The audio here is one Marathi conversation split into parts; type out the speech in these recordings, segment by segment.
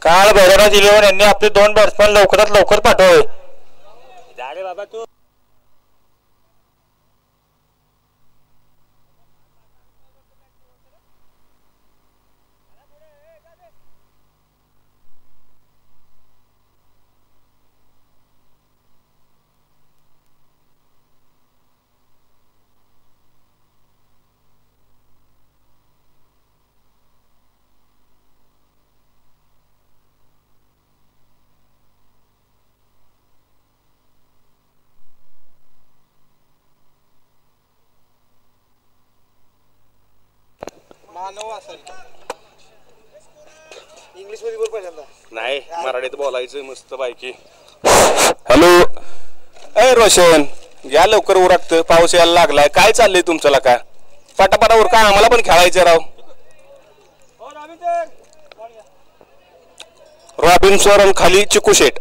काल भैरवनाथ इलेव्हन यांनी आपले 2 बॅट्समॅन लवकरात लवकर पाठवावे. झाले बाबा तू. इंग्लिश मध्ये बोल पहिल्यांदा. नाही मराठीत बोलायचं मस्त बायकी. हॅलो ए रोशन या लवकर उरकत पाऊस यायला लागलाय. काय चाललंय तुमचं का पटापटावर काय आम्हाला पण खेळायचं राव. रॉबिन्सन खाली चिकू शेट.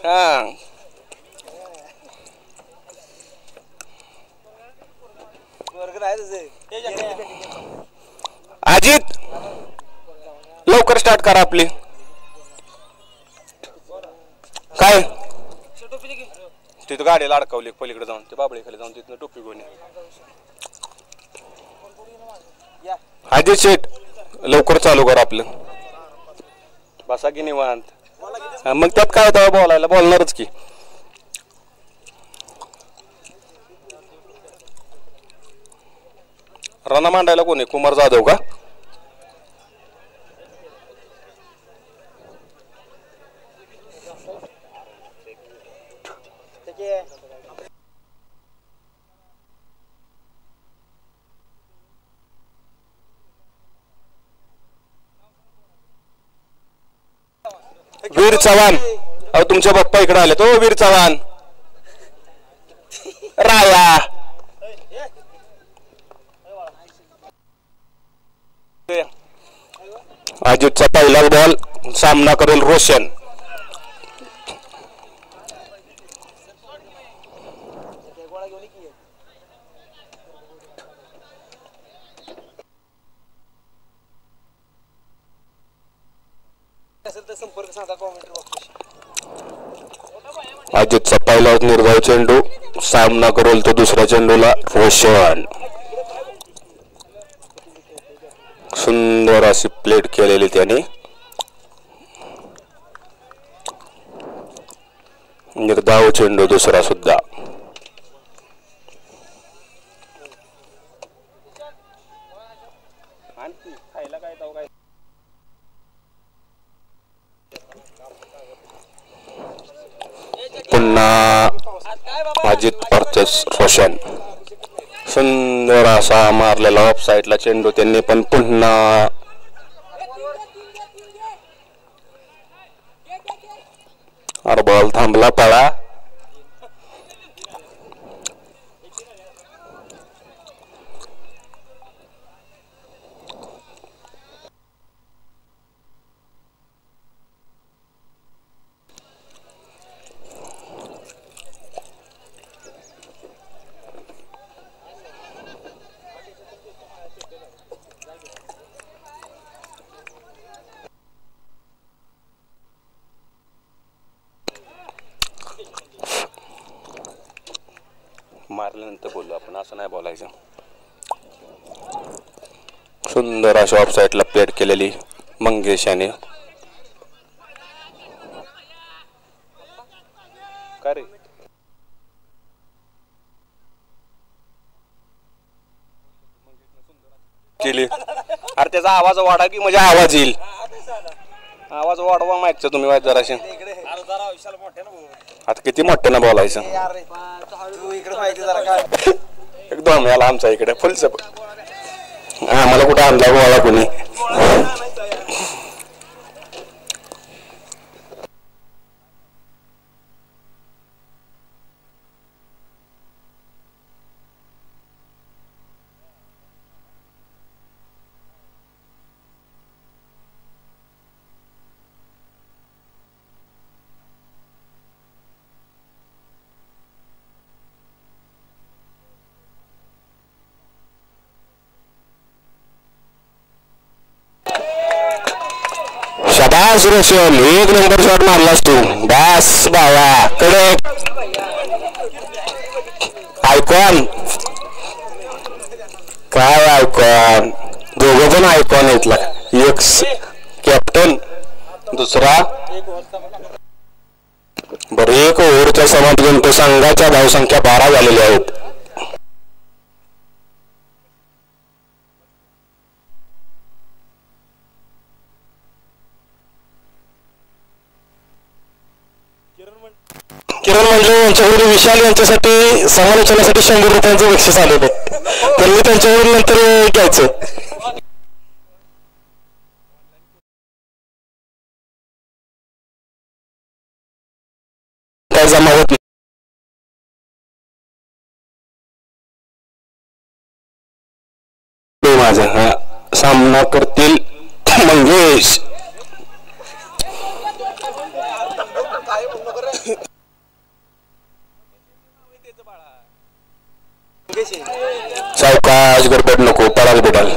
हा अजित लवकर स्टार्ट करा आपली. काय तिथं गाडीला अडकवली पलीकडे जाऊन ते बाबळी खाली जाऊन तिथनं टोपी घेऊन अजित शेट लवकर चालू कर आपलं. बसा की निवांत. मग त्यात काय होतं बोलायला बोलणारच की. राणा मांडायला कोणी कुमार जाधव का? वीर चव्हाण अहो तुमच्या बाप्पा इकडे आले तो. वीर चव्हाण राया अजितचा पहिला बॉल सामना करेल रोशन. अजितचा पहिला निर्धाव चेंडू सामना करेल तो दुसऱ्या चेंडूला रोशन. सुंदर अशी प्लेट केलेली त्याने. निर्धाव चेंडू दुसरा सुद्धा. पुन्हा अजित वर्सेस रोशन. सुंदर असा मारलेला ऑफ साइडला चेंडू त्यांनी पण पुन्हा बॉल थांबला पळा. मारल्यानंतर बोलू आपण असं नाही बोलायचं. सुंदर अशा ऑफ साइडला प्लेट केलेली मंगेश याने. काय रे केली. अरे त्याचा आवाज वाढा की म्हणजे आवाज येईल. आवाज वाढवा मागचा तुम्ही वाईट जराशे. आता किती मोठ्यानं बोलायचं एकदम. याला आमच्या इकडे फुल सपोर्ट. आम्हाला कुठे आणला गोळा कोणी. शाबास रोशन, एक नंबर शॉट मारलास तू. बस बाबा कडे आयकॉन. काय आयकॉन, दोघं पण आयकॉन येतला. एक कॅप्टन, दुसरा. बरं, एक ओव्हरच्या समाप्त गणतो संघाच्या धावसंख्या 12 झालेल्या आहेत. किरण म्हणजे यांच्याकडे विशाल यांच्यासाठी समालोचनासाठी 100 रुपयांचं बक्षीस आलेलं. त्यांनी त्यांच्याकडून नंतर घ्यायचं. काय जमा होत नाही. माझा हा सामना करतील मंगेश. सावकाश, गडबड नको, पडाल बिडाल.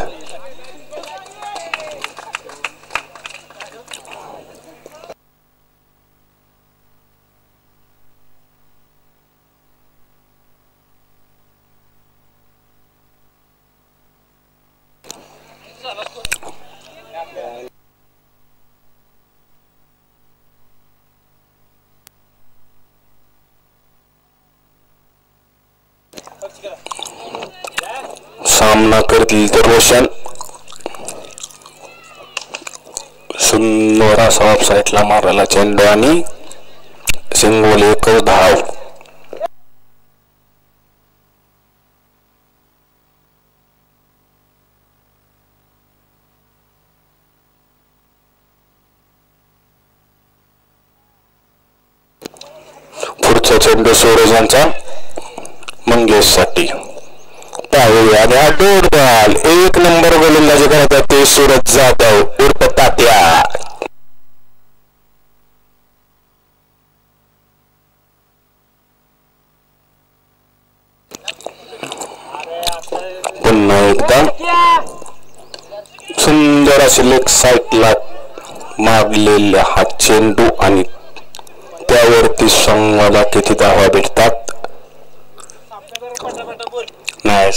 सामना करतील तर रोशन. सुंदर असा ऑफ साईडला मारायला चेंडू आणि सिंगोल एकच धाव. पुढचा चेंडू सूरजांचा मंगेश साठी. पाहूया हा डोर बॉल. एक नंबर गोलंदाजी करतात ते सूरज जाधव उर्फ तात्या. पुन्हा एकदा सुंदर असे लेग साईडला मारलेला हा चेंडू आणि त्यावरती संघाला किती धावा भेटतात नाही.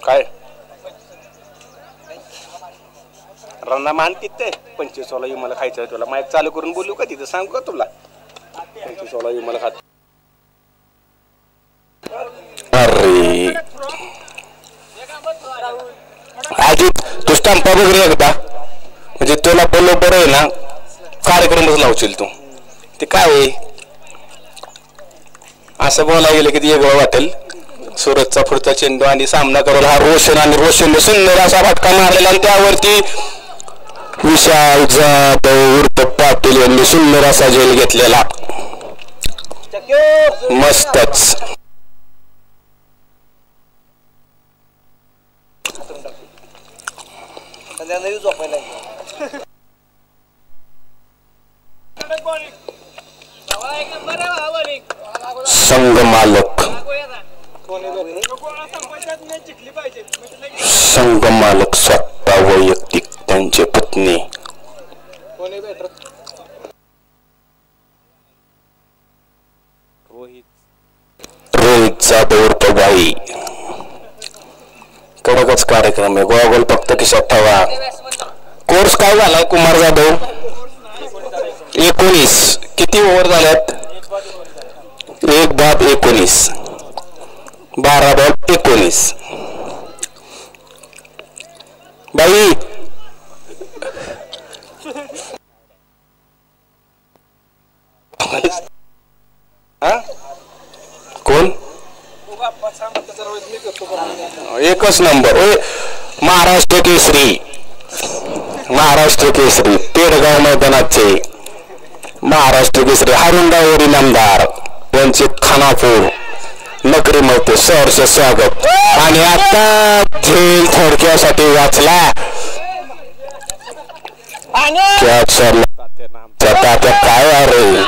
काय रन्ना मान तिथे 25 मला खायचं आहे. तुला माईक चालू करून बोलू का तिथं, सांगू का तुला? 25 मला खात. अरे अजित, तू स्टंपा वगैरे एकदा म्हणजे तुला बरोबर आहे ना कार्यक्रमच लावशील तू. ते काय असं बोलायला गेलं की ते वेगळं वाटेल. सूरजचा पुढचा चेंडू आणि सामना करेल हा रोशन. आणि रोशनने सुंदर असा फटका मारलेला आणि त्यावरती विशाल जाधव उर्फ पाटील यांनी सुंदर असा झेल घेतलेला. मस्तच. संघ मालक स्वतः वैयक्तिक त्यांचे पत्नी रोहित जाधव उर्फ बाई. कडकच कार्यक्रम आहे. गोळा फक्त खिशात ठेवा. कोर्स काय झाला कुमार जाधव? 19. किती ओव्हर झाल्यात? 1 बाद 19. 12 बॉल 19. बाई कोण? एकच नंबर. महाराष्ट्र केसरी. महाराष्ट्र केसरी पेडगाव मैदानाचे महाराष्ट्र केसरी हरुंडावरी नामदार यांचे खानापूर नगरीमध्ये सहर्ष स्वागत. आणि आता झेल थोडक्यासाठी वाचला. तात्या काय अरे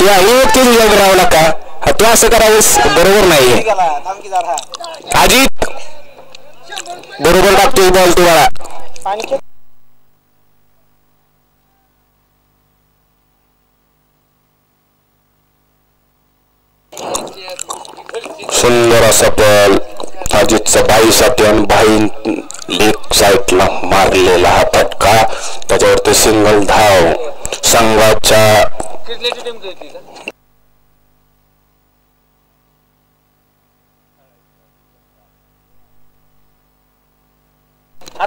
तू आई व्यक्ती तुझ्याकडे राहू का? तू असं करावंस बरोबर नाही. अजित बरोबर टाकतोय बॉल तुम्हाला. सुंदर असा बॉल अजितचा बाईसाठी आणि बाई लेग साईडला मारलेला हा फटका. त्याच्यावरती सिंगल धाव संघाच्या.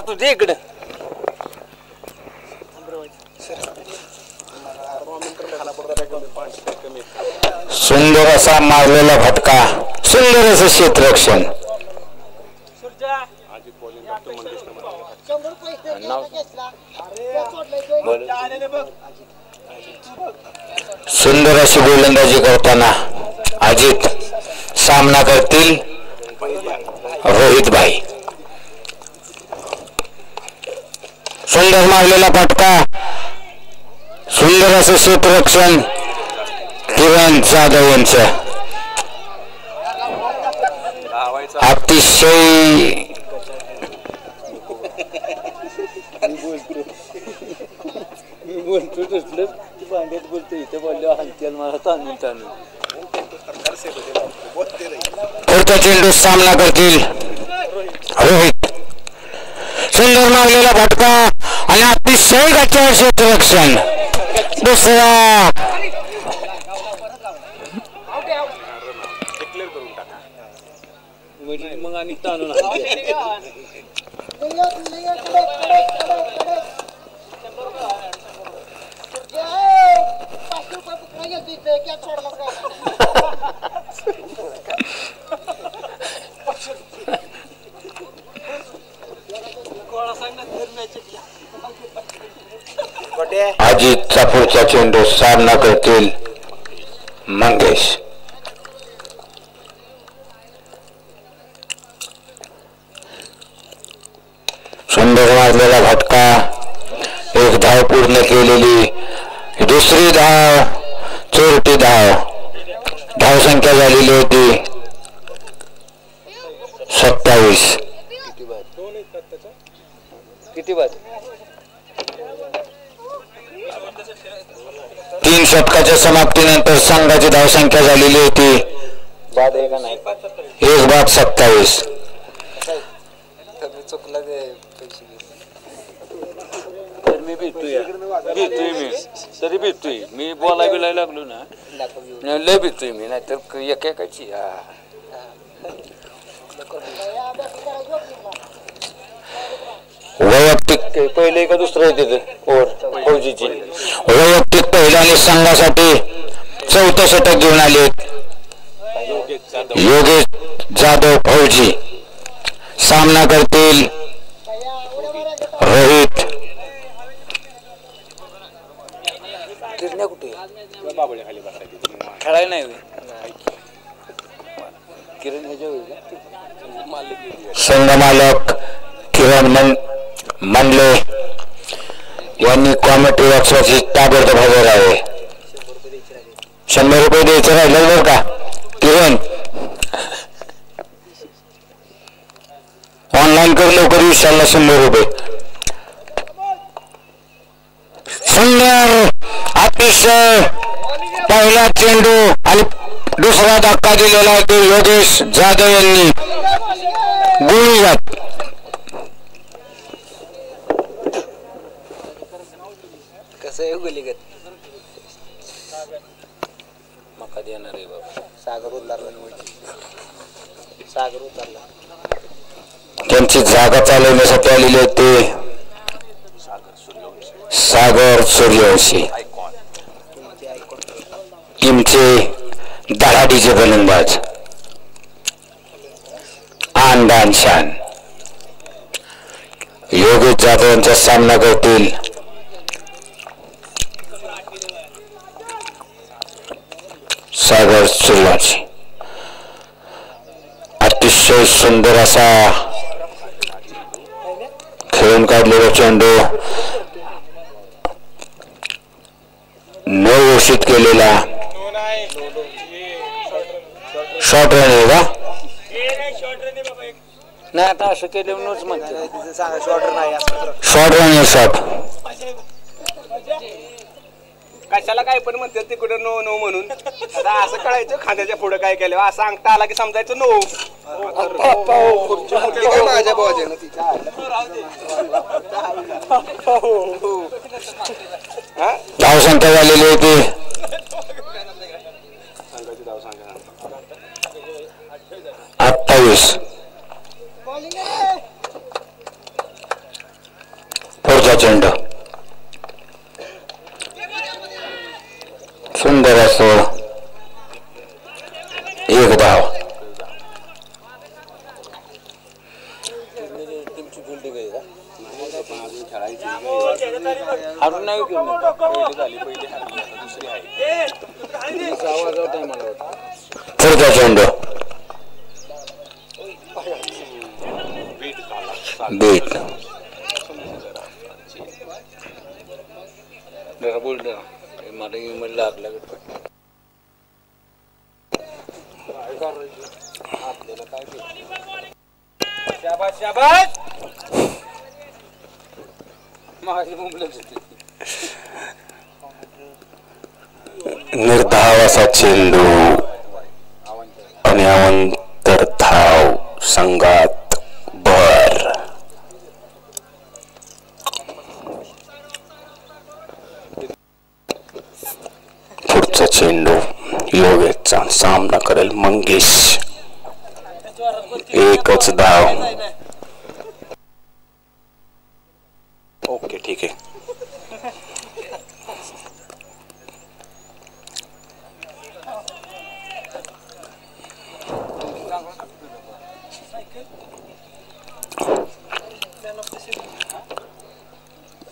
तुझे इकडे सुंदर असा मारलेला फटका. सुंदर असं क्षेत्ररक्षण. सुंदर अशी गोलंदाजी करताना अजित. सामना करतील रोहित भाई. सुंदर मारलेला फटका. सुंदर असं क्षेत्ररक्षण किरण जाधव यांचं. अतिशय पुढचा चेंडू सामना करतील रोहित. सुंदर मारलेला फटका आणि अतिशय गच्चीवर क्षेत्ररक्षण. दुसरा मग आणि ताणून अजितचा पुढचा चेंडू सामना करतील मंगेश. सुंदर मारलेला फटका. एक धाव पूर्ण केलेली. दुसरी धाव. चोरटी धाव. धावसंख्या झालेली होती 27. किती बाद? 3 षटकाच्या समाप्तीनंतर संघाची धावसंख्या झालेली होती बाद आहे का नाही? 1 बाद 27. चुकला ते तर मी भेटतोय मी तरी भेटतोय. मी बोलाय बिलायला लागलो ना लय भेटतोय मी. नाही तर एकेकाची वैयक्तिक पहिले का दुसरं होते फौजीची. वैयक्तिक पहिल्याने संघासाठी 4थं षटक घेऊन आले योगेश जाधव फौजी. सामना करतील रोहित. कुठे खेळायला नाही किरण संघ मालक किरण मंडले यांनी कॉमेंट्री बॉक्सवरची ताबडतोब हजर आहे. 100 रुपये द्यायचे राहिलं बरं का किरण. ऑनलाईन कर लवकर. विशालला 100 रुपये. सुंदर अतिशय पहिला चेंडू आणि दुसरा धक्का दिलेला आहे तो योगेश जाधव यांनी. गुळीजात कसं आहे गुलीगत मका देणार आहे बाबा. सागर उतरला. त्यांची जागा चालवण्यासाठी आलेले होते सागर सूर्यवंशी. टीमचे धडाडीचे गोलंदाज आनंद शान योगेश जाधव यांचा सामना करतील सागर सूर्यवंशी. अतिशय सुंदर असा खेळून काढलेला चेंडू न घोषित केलेला शॉर्ट रन आहे का? नाही आता असं केलं नोच म्हणते सांगा शॉर्टर नाही असं शॉर्ट रन आहे शॉर्ट. कशाला काय पण म्हणतात तिकडे नो नो म्हणून. आता असं कळायचं खांद्याच्या पुढे काय केलं असं अंगठा आला की समजायचं नो. काय माझ्या बाबाच्या ना तिच्या धावसंख्या झालेली होती 28. पुढचा चेंडू सुंदर असो, एक धाव. हारून नाही घेऊन पुढचा चेंडू बीट. जरा बोल ना मला लागला शाबास शाबास. निर्धाव असा चेंडू आणि अवंतर धाव संघात भर. पुढचा चेंडू योगेशचा सामना करेल मंगेश. एकच धाव. ओके ठीक आहे.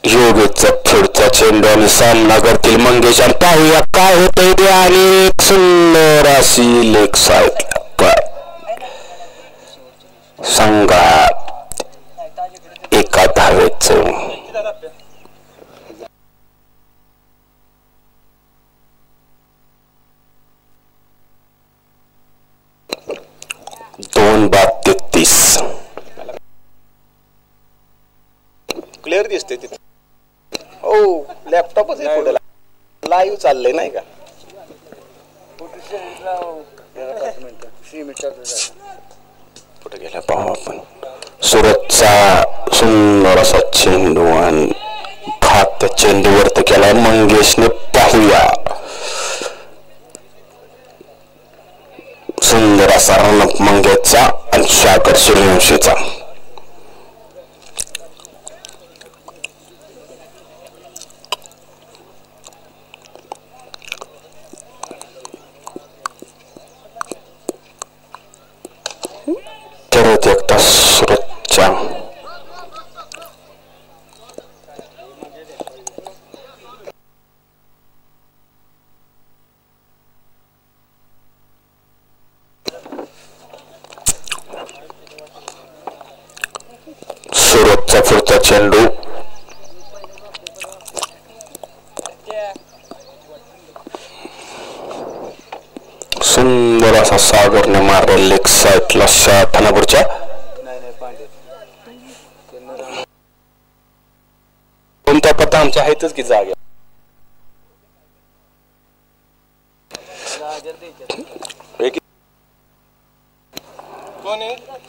योगेशचा पुढचा चेंडू आणि सामना करतील मंगेश. आणि पाहूया काय होतंय ते. आणि एक सुंदर अशी लेग साईड संघात एका धावेच. दोन बाद 33. क्लिअर दिसते तिथे. हो लॅपटॉपच आहे पुढे लाईव्ह चाललंय नाही का. कुठे गेला पाहू आपण. सुरतचा सुंदर असा चेंडू आणि भात त्या चेंडूवरती केला मंगेशने. पाहूया सुंदर असा रनअप मंगेशचा आणि शाकर सूर्यवंशीचा. परत एकदा सुरतच्या सुरतचा पुढचा चेंडू सुंदर असा सागरने मारला लेग साईडला शॉट. ठाण्यापूरच्या कोणता पत्ता आमच्या आहेतच की जागे.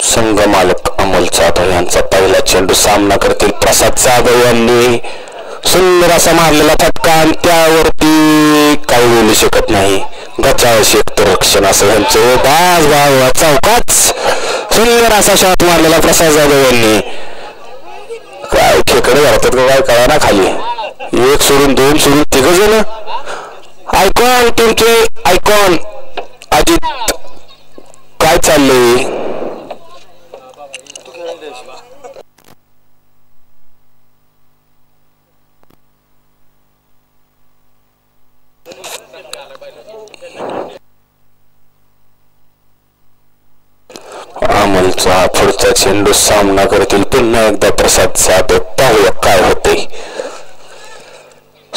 संघ मालक अमोल जाधव यांचा पहिला चेंडू. सामना करतील प्रसाद जाधव यांनी. सुंदर असा मारलेला फटका आणि त्यावरती काही बोलू शकत नाही. बचाव क्षेत्ररक्षण असं यांचं बाज भाव चौकाच. सुंदर असा शॉट मारलेला प्रसाद जाधव यांनी. काय ठेकडे घालतात का काय कळा ना खाली. एक सोडून दोन सोडून तिघ जण. आयकॉन तुमचे आयकॉन अजित काय चाललंय. अमोलचा पुढचा चेंडू. सामना करतील पुन्हा एकदा प्रसाद जाधव. पाहूया काय होते.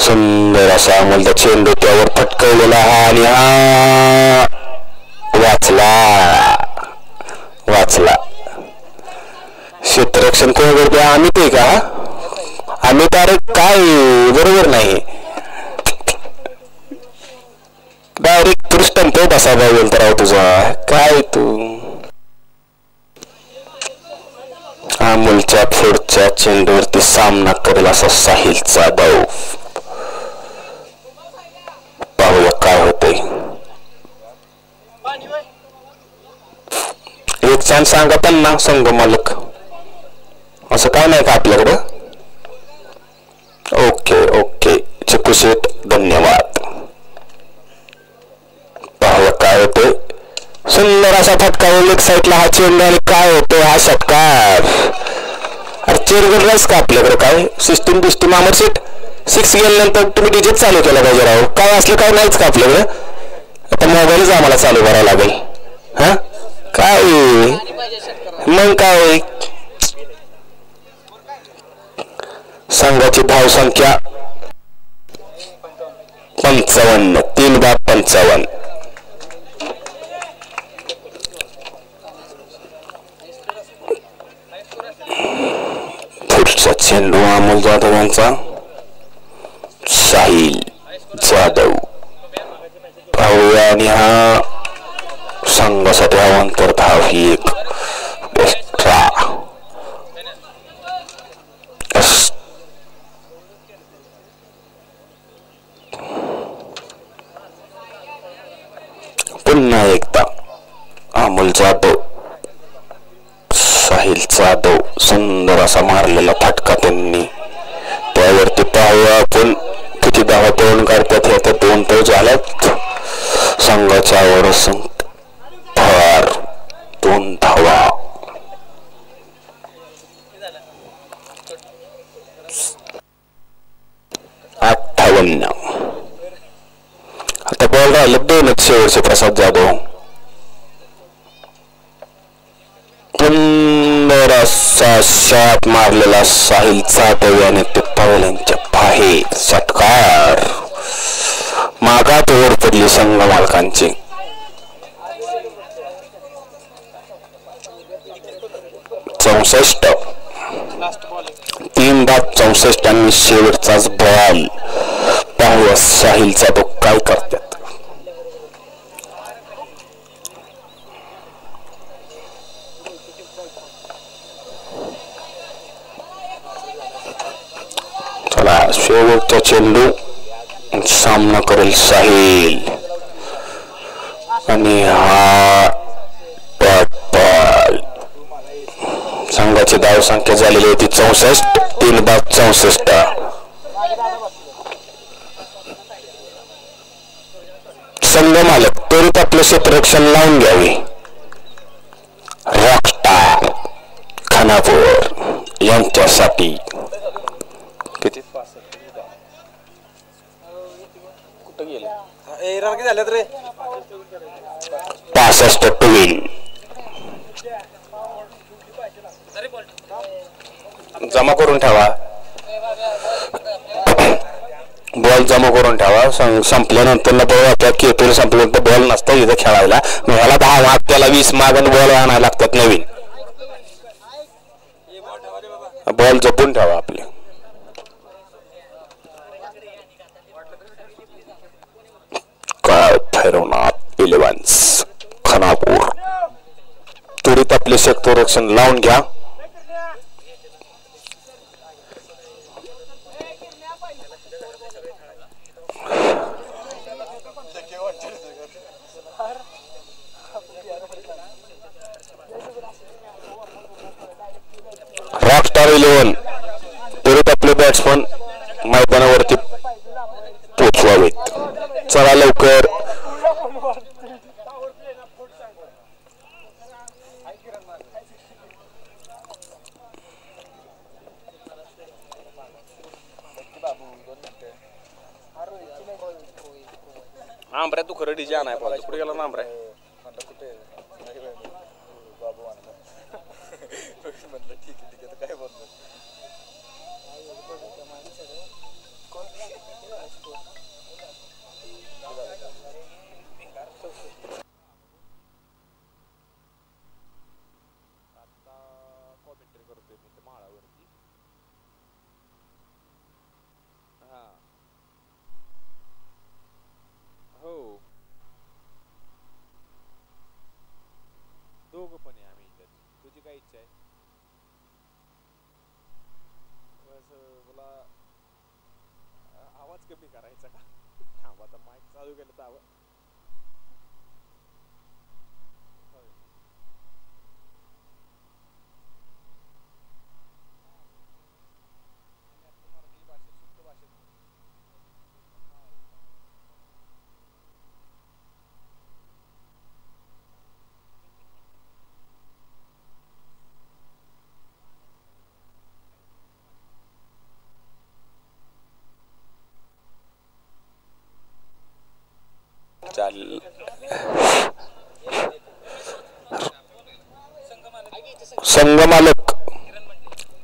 सुंदर असा अमोलचा चेंडू त्यावर फटकवलेला हा आणि हा वाचला. क्षेत्ररक्षण कोण करते? अमित आहे का? अमित अरे काय बरोबर नाही. डायरेक्ट पृष्ठन तो बसा बोलतो राव तुझा काय तू. अमोलच्या पुढच्या चेंडूवरती सामना करेल असा साहिलचा डाव. पाहूया काय होतंय. एक छान सांगा त्यांना संघ मालक असं काय नाही का आपल्याकडं. ओके चिकू शेठ धन्यवाद. पाहूया काय होतंय. सुंदर असा फटका एक साईडला हा चेंडू आणि काय होतोय हा षटकार. अरे चेअरगन राईस का आपल्याकडे काय सिस्टीम बिस्टीम अमर सेट 6 गेल्यानंतर तुम्ही डीजे चालू केला पाहिजे राव. काय असलं काय नाहीच का आपल्याकडे. आता मोबाईलच आम्हाला चालू करावं लागेल. हा काय मग काय. संघाची धावसंख्या 55 3/55. पुढचा चेंडू अमोल जाधव यांचा. साहिल जाधव पाहूया आणि हा संघासाठी अवांतर धाव ही एक एक्स्ट्रा. पुन्हा एकदा अमोल जाधव साहिल जाधव सुंदर असा मारलेला फटका त्यांनी. त्यावरती पाहूया आपण किती धावा तोडून काढतात. हे आता 2 तो झाल्यात. संघाच्या वर फार 2 धावा. आता बॉल राहिलं 2च शेवटचे. प्रसाद जाधव सुंदर असा शॉट मारलेला साहिल जाधव याने ते पवल्यांच्या बाहेर. षटकार मागात ओव्हर पडली संघ मालकांची. 64 3/64 आणि शेवटचाच बॉल. पाहूया साहिल जाधव काय करतात. चला शेवटचा चेंडू सामना करेल साहिल आणि हा बॉल. संघाची धाव संख्या झालेली होती 64 3/64. संघ मालक त्वरित आपले क्षेत्ररक्षण लावून घ्यावे. रॉकस्टार खानापूर यांच्यासाठी किती 65 टू विन. जमा करून ठेवा बॉल जमा करून ठेवा. संपल्यानंतर बॉल आता केतून संपल्यानंतर बॉल नसता इथं खेळायला. मग ह्याला 10 माग त्याला 20 माग बॉल आणायला लागतात नवीन. बॉल जपून ठेवा आपले. काय भैरवनाथ इलेव्हन्स खानापूर त्वरित आपले क्षेत्ररक्षण लावून घ्या. रॉकस्टार 11 त्वरित आपले बॅट्समन मैदानावरती पोचवावेत. चला लवकर. आंबऱ्या तू खरं डीजे आणाय पाहिजे. कुठे गेला ना आंबऱ्या. म्हटलं ठीक आहे काय बोलतो. कॉमेंट्री करतोय मी ते माळावरती. हा हो दोघं पण आहे आम्ही इथं. तुझी काय इच्छा आहे? मला आवाज कमी करायचा का? थांब आता माईक चालू केलं तर आवाज मराठी भाषेत शुद्ध भाषेत संघमालक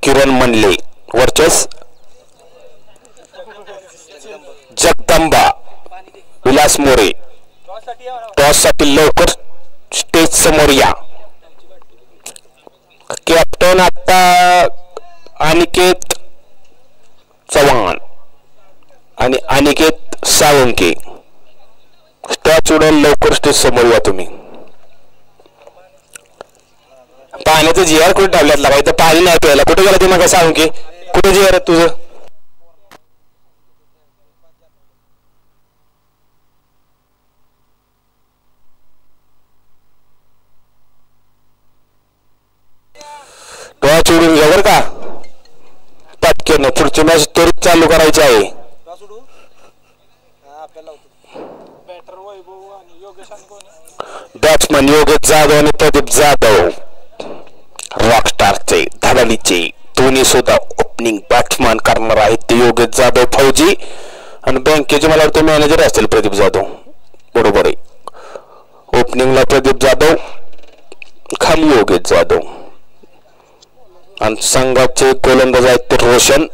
किरण मंडले वर्चस जगदंबा विलास मोरे. टॉस साठी लवकर स्टेज समोर या. कॅप्टन आता अनिकेत चव्हाण आणि अनिकेत साळुंके. टॉस उडून लवकर स्टेज समोर या तुम्ही. पाण्याचं जिआर कुठे ठेवल्यात लागायचं? पाणी नाही प्यायला. कुठे गेला ते मग सांगू की कुठे जिआर आहे तुझं? टॉस उडून घ्या बरं का पटकन. पुढची मॅच त्वरित चालू करायची आहे. बॅट्समन योगेश जाधव आणि प्रदीप जाधव रॉकस्टारचे धडालीचे दोन्ही सुद्धा ओपनिंग बॅट्समॅन करणार आहेत. ते योगेश जाधव फौजी आणि बँकेचे मला वाटतं मॅनेजर असतील प्रदीप जाधव. बरोबर आहे. ओपनिंगला प्रदीप जाधव, खाली योगेश जाधव आणि संघाचे गोलंदाज आहेत ते रोशन.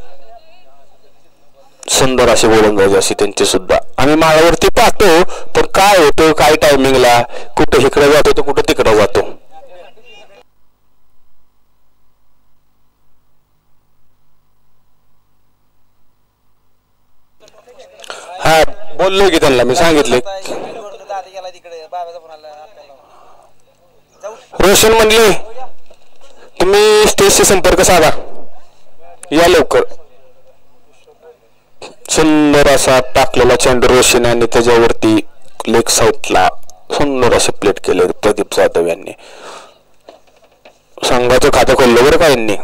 सुंदर असे गोलंदाज असे त्यांचे सुद्धा आम्ही माळावरती पाहतो. पण काय होतं काय टायमिंगला कुठे इकडे जातो तर कुठे तिकडे जातो. हा बोललो की त्यांना मी सांगितले. रोशन म्हणले तुम्ही स्टेजशी संपर्क साधा या लवकर. सुंदर असा टाकलेला चेंडू रोशन आणि त्याच्यावरती लेग साईडला सुंदर असे प्लेट केले प्रदीप जाधव यांनी. संघाचं खातं खोललं बरं का यांनी.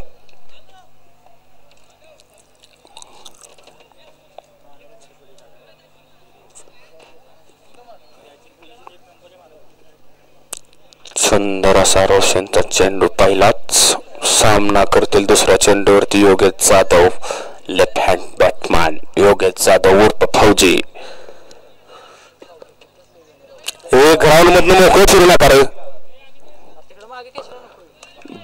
सुंदर असा रोशनचा चेंडू पहिलाच. सामना करतील दुसऱ्या चेंडूवरती Yogesh Jadhav left hand batsman. Yogesh Jadhav उर्फ फौजी. हे ग्राउंड मधनं मोकळं फिरू नका रे.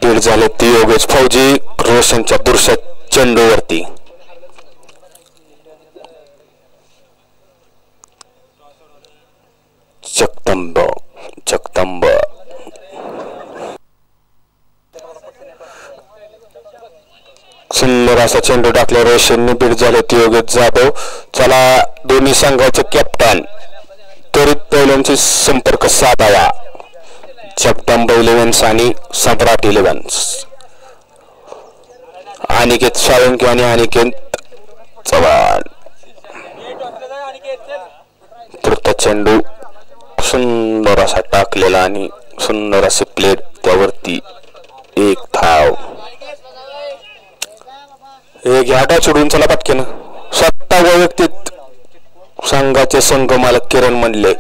बीड झाले ती योगेश फौजी रोशनच्या दुसऱ्या चेंडूवरती. जगदंब जगदंब सुंदर असा चेंडू टाकला रोशनने. बीड झाले ती योगेश जाधव. चला दोन्ही संघाचे कॅप्टन त्वरित पहिल्यांशी संपर्क साधावा. जगदंब इलेव्हन्स आणि सम्राट इलेव्हन्स. अनिकेत साळुंके आणि अनिकेत चव्हाण. पुढचा चेंडू सुंदर असा टाकलेला आणि सुंदर असे प्लेट त्यावरती एक धाव. एक घाटा सोडून चला पटकेन. स्वतः वैयक्तिक संघाचे संघ मालक किरण म्हणले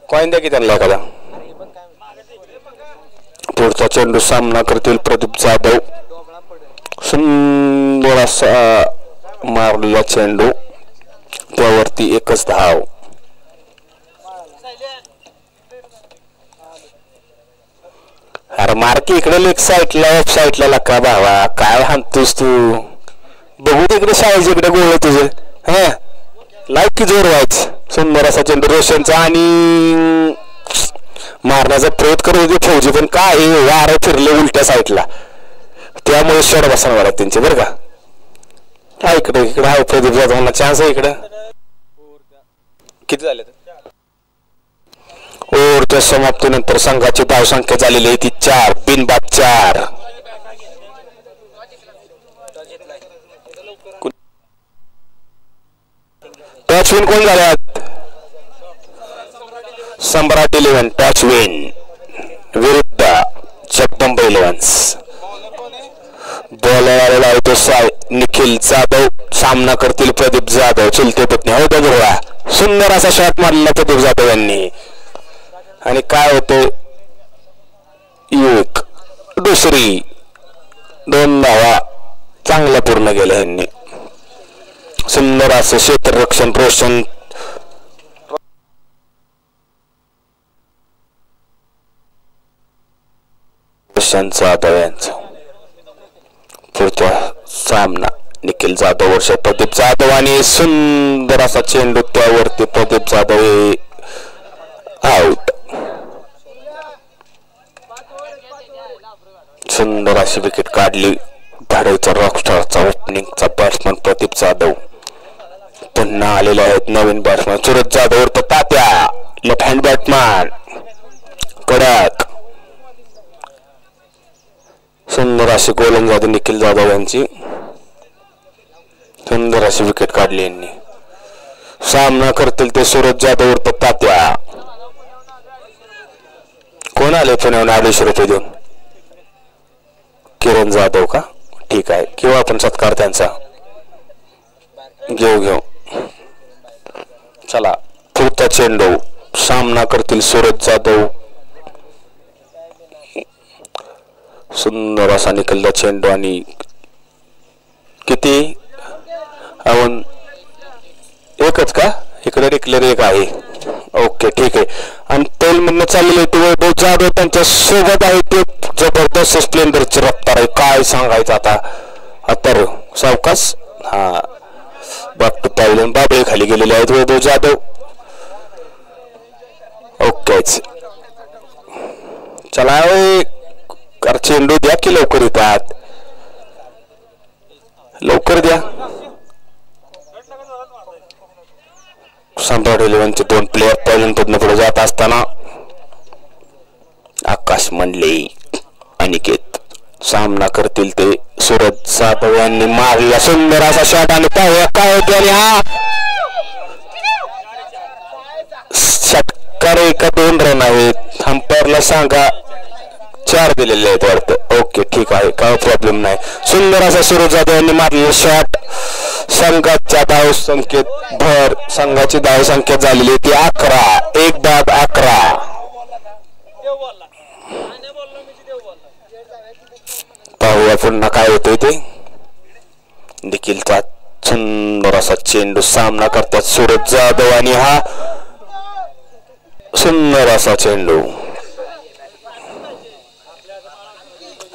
कॉइन द्या की त्यांना एखादा. पुढचा चेंडू सामना करतील प्रदीप जाधव. सुंदर असा मारलेला चेंडू त्यावरती एकच धाव. अरे मार्की इकडे लेग साईडला ऑफ साईडला लका भावा. काय हाणतोस तू? बघू तिकडे शाळेच्या इकडे गोळ तुझं. हा लाईक की जोर व्हायच. सुंदर असा चेंडू रोशनचा आणि मारण्याचा प्रयत्न करत होते फौजी, पण काय वारं फिरले उलट्या साईडला, त्यामुळे शॉट बसणार त्यांचे बरं का. हा इकडे आहे प्रदीप जाधवांना चान्स आहे इकडे. किती झाले? ओव्हरच्या समाप्तीनंतर संघाची धावसंख्या झालेली आहे ती 4 बिनबाद 4. टॉच विन कोण झाल्यात? सम्राट 11 टॉच विन विरुद्ध जगदंबा 11. बॉलर आलेला आहे तो निखिल जाधव. सामना करतील प्रदीप जाधव चुलते पत्नी. हो बघा सुंदर असा शॉट मारलेला प्रदीप जाधव यांनी. आणि काय होतं एक दुसरी 2 धावा चांगल्या पूर्ण केल्या यांनी. सुंदर असं क्षेत्ररक्षण रोशन जाधव यांचा. पुढचा सामना निखिल जाधव वर्ष प्रदीप जाधव आणि सुंदर असा चेंडू त्यावरती प्रदीप जाधव आउट. सुंदर अशी विकेट काढली. धाडेचा रॉकस्टारचा ओपनिंगचा बॅट्समन प्रदीप जाधव. पुन्हा आलेले आहेत नवीन बॅट्समन सूरज जाधव तर तात्या लेफ्ट हँड बॅट्समन कडक. सुंदर अशी गोलंदाजी निखिल जाधव यांची. सुंदर अशी विकेट काढली यांनी. सामना करतील ते सूरज जाधव तर तात्या. कोण आले पुण्याहून 250 रुपये देऊन? किरण जाधव का? ठीक आहे, किंवा आपण सत्कार त्यांचा घेऊ. चला पुढचा चेंडू. सामना करतील सूरज जाधव. सुंदर असा निखिलचा चेंडू आणि किती आपण एकच का? इकडे डिक्लेअर एक आहे. ओके ठीक आहे. आणि तेल मधनं चाललेले ते वैभव जाधव त्यांच्या सोबत आहे. ते जबरदस्त स्प्लेंडरची रफ्तार आहे, काय सांगायचं आता. आता सावकाश. हा बघतो पाहिलं बाबळे खाली गेलेले आहेत वैभव जाधव. ओकेच चला चेंडू द्या की लवकर येतात, लवकर द्या. सम्राट 11चे 2 प्लेयर पहिल्यांदा पुढे जात असताना आकाश मंडले अनिकेत. सामना करतील ते सूरज जाधव यांनी मारला सुंदर असा शॉट आणि पाहूया काय होते. आणि हा षटकार एका 2 रन आहेत. अंपायरला सांगा 4 दिलेले आहेत वाटतं. ओके ठीक आहे, काय प्रॉब्लेम नाही. सुंदर असा सूरज जाधव यांनी मारलेला शॉट. संघाच्या धाव संख्येत भर. संघाची धाव संख्या झालेली ती 11. 1 बाद 11. पाहूया पुन्हा काय होतंय ते. निखिलचा सुंदर असा चेंडू. सामना करतात सूरज जाधव आणि हा सुंदर असा चेंडू.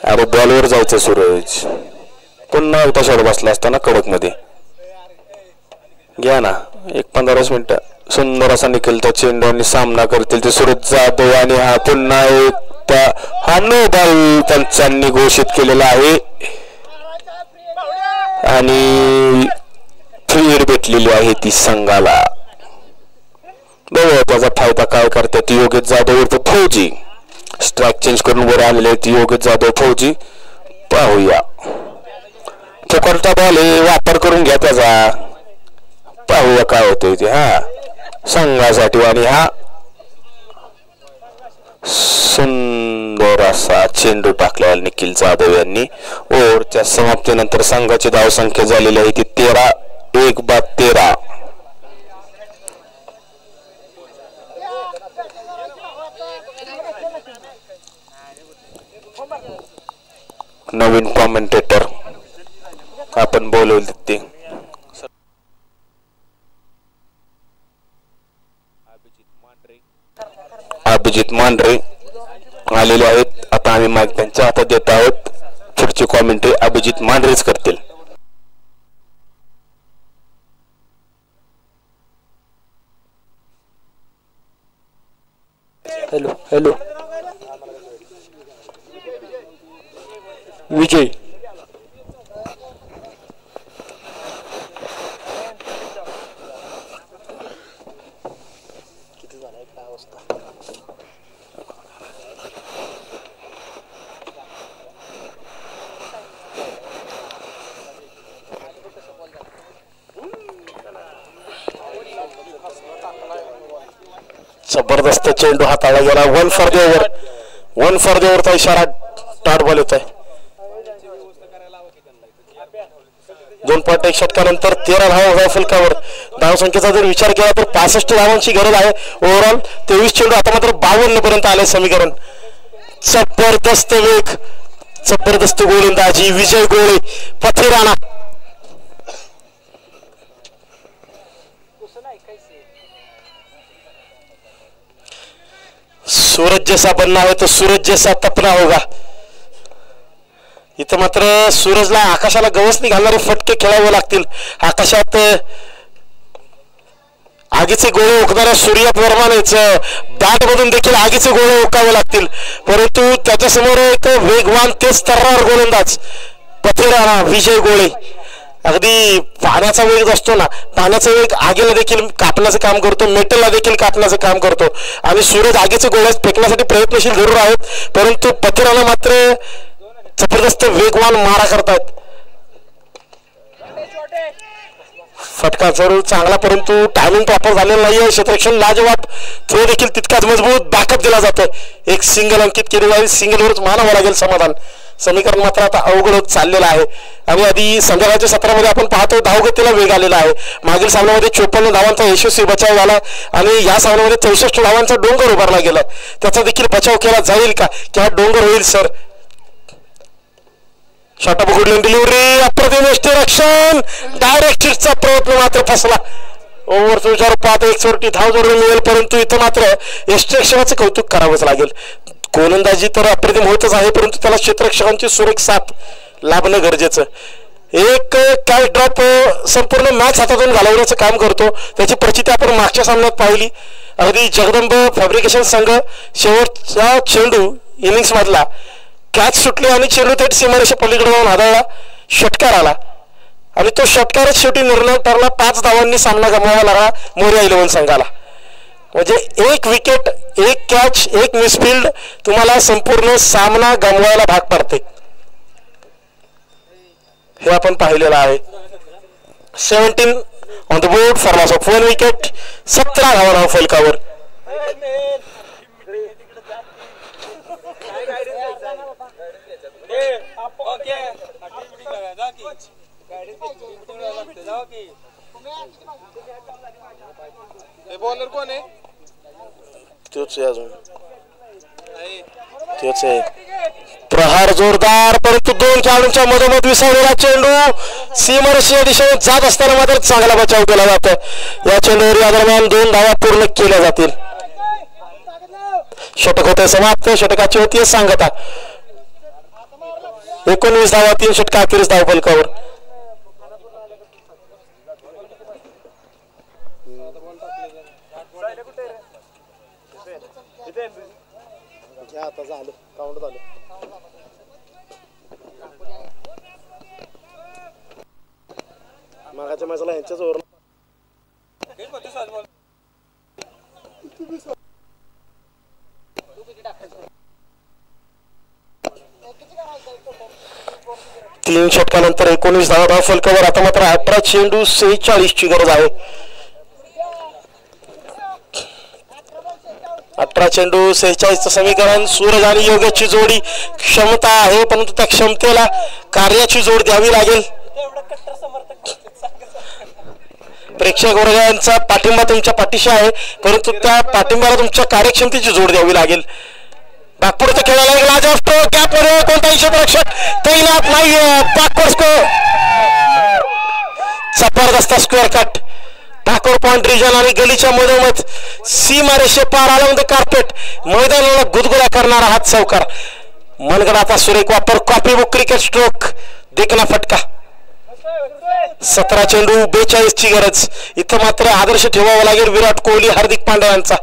अरे बॉलवर जायचं सूरज. पुन्हा एकदा शॉट बसला असताना कडक मध्ये घ्या ना. 1-15 मिनिटं. सुंदर असा निखिलचा चेंडू आणि सामना करतील ते सूरज जाधव आणि हा पुन्हा एकदा हा नो बॉल पंचांनी घोषित केलेला आहे आणि फ्री भेटलेली आहे ती संघाला. बघा त्याचा फायदा काय करतात योगेश जाधव उर्फ फौजी. स्ट्राइक चेंज करून वर आलेले आहेत योगेश जाधव फौजी. पाहूया फुकटचा बॉल आहे, वापर करून घ्या त्याचा. पाहूया काय होतंय ते. हा संघासाठी आणि हा सुंदर असा चेंडू टाकला निखिल जाधव यांनी. ओव्हरच्या समाप्तीनंतर संघाची धाव संख्या झालेली आहे ती 13. 1 बाद 13. नवीन कॉमेंटेटर आपण बोलवले ते अभिजित मांढरे आलेले आहेत. आता आम्ही माईक त्यांच्या हातात देत आहोत. पुढची कॉमेंट्री अभिजित मांढरेच करतील. हॅलो हॅलो विजय जबरदस्त चेंडू हाताळला गेला. 1 for the over. 1 for the ओव्हरचा इशारा टाट बॉल येत आहे. 2.1 षटकानंतर 13 धावा फलकावर. धावसंख्येचा जर विचार केला तर 65 धावांची गरज आहे. ओव्हरऑल 23 चेंडू आता मात्र 52 पर्यंत आले समीकरण. जबरदस्त वेग, जबरदस्त गोलंदाजी. विजय गोळे, पथिराणा. सूरज जैसा बनना है तो सूरज जैसा तपना होगा. इथं मात्र सूरजला आकाशाला गवसणी घालणारे फटके खेळावे लागतील. आकाशात आगीचे गोळे ओकणाऱ्या सूर्यात वर्मानेच बॅट मधून देखील आगीचे गोळे ओकावे लागतील. परंतु त्याच्यासमोर एक वेगवान तेज तर्रार गोलंदाज पथिराणा विजय गोळे. अगदी पाण्याचा वेग असतो ना, पाण्याचा वेग आगीला देखील कापण्याचं काम करतो, मेटलला देखील कापण्याचं काम करतो. आणि सूरज आगीचे गोळे फेकण्यासाठी प्रयत्नशील जरूर आहेत, परंतु पथिराणा मात्र जबरदस्त वेगवान मारा करतात. फटका जरूर चांगला, परंतु टायमिंग प्रॉपर झालेला नाहीये. क्षेत्ररक्षण लाजवाब, थ्रो देखील तितकाच मजबूत. बॅकअप दिला जातोय. एक सिंगल अंकित केली जाईल. सिंगलवरच मानावं लागेल समाधान. समीकरण मात्र आता अवघड होत चाललेलं आहे. आणि आधी संध्याकाळच्या सत्रामध्ये आपण पाहतो धावगतीला वेग आलेला आहे. मागील सामन्यामध्ये 54 धावांचा यशस्वी बचाव झाला आणि या सामन्यामध्ये 64 धावांचा डोंगर उभारला गेला. त्याचा देखील बचाव केला जाईल का, की हा डोंगर होईल सर? शॉट पकडून डिलिव्हरी, अप्रतिम यष्टीरक्षण, डायरेक्ट हिटचा प्रयत्न मात्र फसला. ओव्हरचा विचार पाहता 140 धाव जरूर मिळेल, परंतु इथं मात्र यष्टीरक्षणाचं कौतुक करावंच लागेल. गोलंदाजी तर अप्रतिम होतच आहे, परंतु त्याला क्षेत्ररक्षकांची सुरेख साथ लाभणं गरजेचं. एक कॅच ड्रॉप संपूर्ण मॅच हातातून घालवण्याचं काम करतो. त्याची प्रचिती आपण मागच्या सामन्यात पाहिली. अगदी जगदंब फॅब्रिकेशन संघ शेवटचा चेंडू इनिंग्स मधला कॅच सुटली आणि चेंडू थेट सीमारेषा पलीकडे जाऊन आदळला. षटकार आला आणि तो षटकारच शेवटी निर्णायक ठरला. 5 धावांनी सामना गमवावा लागला मोरया 11 संघाला. म्हणजे एक विकेट, एक कॅच, एक मिसफिल्ड तुम्हाला संपूर्ण सामना गमवायला भाग पडते. हे आपण पाहिलेलं आहे. 17 on the board for loss of 1 wicket. 17 धावा धाव फलकावर. बॉलर कोण आहे? तोच आहे अजून, तोच आहे. प्रहार जोरदार, परंतु 2 खेळाडूंच्या मधोमध विसरलेला चेंडू सीमारेषेच्या दिशेने जात असताना मात्र चांगला बचाव केला जातो. या चेंडूवर या दरम्यान 2 धावा पूर्ण केल्या जातील. षटक होते समाप्त. षटकाची होती सांगता. 19 धावा, 3 षटका, 31 धाव फलकावर. आता झालं, काउंट झालं. मागाच्या मॅचला ह्यांच्याच ओव्हर 3 षटकानंतर 19 धावा धाव फलकावर. आता मात्र 18 चेंडू 46 ची गरज आहे. 18 चेंडू 46चं समीकरण. सूरज आणि योगेशची जोडी क्षमता आहे, परंतु त्या क्षमतेला कार्याची जोड द्यावी लागेल. प्रेक्षक वर्गांचा पाठिंबा तुमच्या पाठीशी आहे, परंतु त्या पाठिंब्याला तुमच्या कार्यक्षमतेची जोड द्यावी लागेल. बागपुढचा खेळायला लागला जास्त गॅपमध्ये कोणताही क्षेत्ररक्षक तैनात नाहीये. बॅकवर्ड स्कोअर, जबरदस्त स्क्वेअर कट. ठाकोर पॉइंट रिजन आणि गलीच्या मधोमध सीमारेषे पार आल्यामध्ये कार्पेट मैदानाला गुदगुल्या करणारा हात चौकार. मनगडाचा सुरेख वापर. कॉपी बुक क्रिकेट स्ट्रोक, देखना फटका. 17 चेंडू 42 ची गरज. इथं मात्र आदर्श ठेवावा लागेल विराट कोहली, हार्दिक पांड्या यांचा.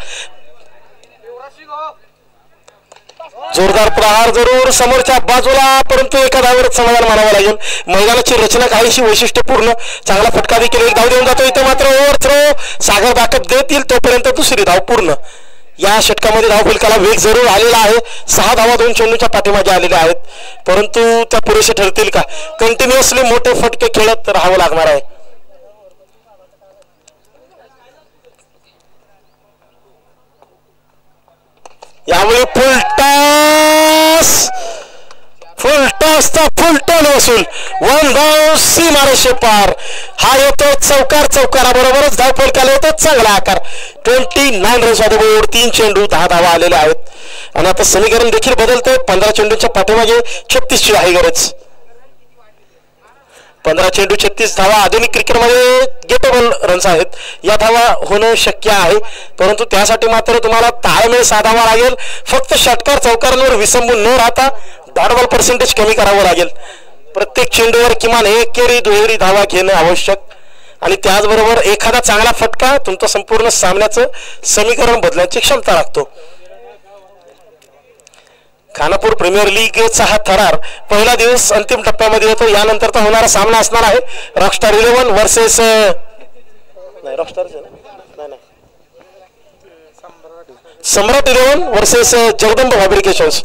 जोरदार प्रहार जरूर समोरच्या बाजूला, परंतु एका धावेवरच समाधान मानावं लागेल. मैदानाची रचना काहीशी वैशिष्ट्यपूर्ण, चांगला फटका देखील एक धाव देऊन जातो. इथे मात्र ओव्हर थ्रो सागर बॅकअप देतील तोपर्यंत दुसरी धाव पूर्ण. या षटकामध्ये धावफलकाला वेग जरूर आलेला आहे. 6 धावा 2 चेंडूच्या पाठीमागे आलेल्या आहेत, परंतु त्या पुरेसे ठरतील का? कंटिन्युअसली मोठे फटके खेळत राहावं लागणार आहे. यावेळी फुलटॉन वसूल 1 धाव सीमारेषे पार. हा येतो चौकारा बरोबरच धावफलकाला येतो चांगला आकार. 29 रन्स ऑन द बोर्ड. 3 चेंडू 10 धावा आलेल्या आहेत. आणि आता समीकरण देखील बदलते. 15 चेंडूच्या पाठीमागे 36 ची आहे गरज. 15 चेंडू 36 धावा आधुनिक क्रिकेटमध्ये गेटेबल रन्स आहेत. या धावा होणं शक्य आहे, परंतु त्यासाठी मात्र तुम्हाला ताळमेळ साधावा लागेल. फक्त षटकार चौकारांवर विसंबून न राहता डॉट बॉल पर्सेंटेज कमी करावं लागेल. प्रत्येक चेंडूवर किमान एकेरी दुहेरी धावा घेणं आवश्यक, आणि त्याचबरोबर एखादा चांगला फटका तुमचं संपूर्ण सामन्याचं समीकरण बदलण्याची क्षमता राखतो. खानापूर प्रीमियर लीगचा हा थरार पहिला दिवस अंतिम टप्प्यामध्ये येतो. यानंतरचा होणारा सामना असणार आहे रॉकस्टार 11 वर्सेस सम्राट 11 वर्सेस जगदंब फॅब्रिकेशन्स.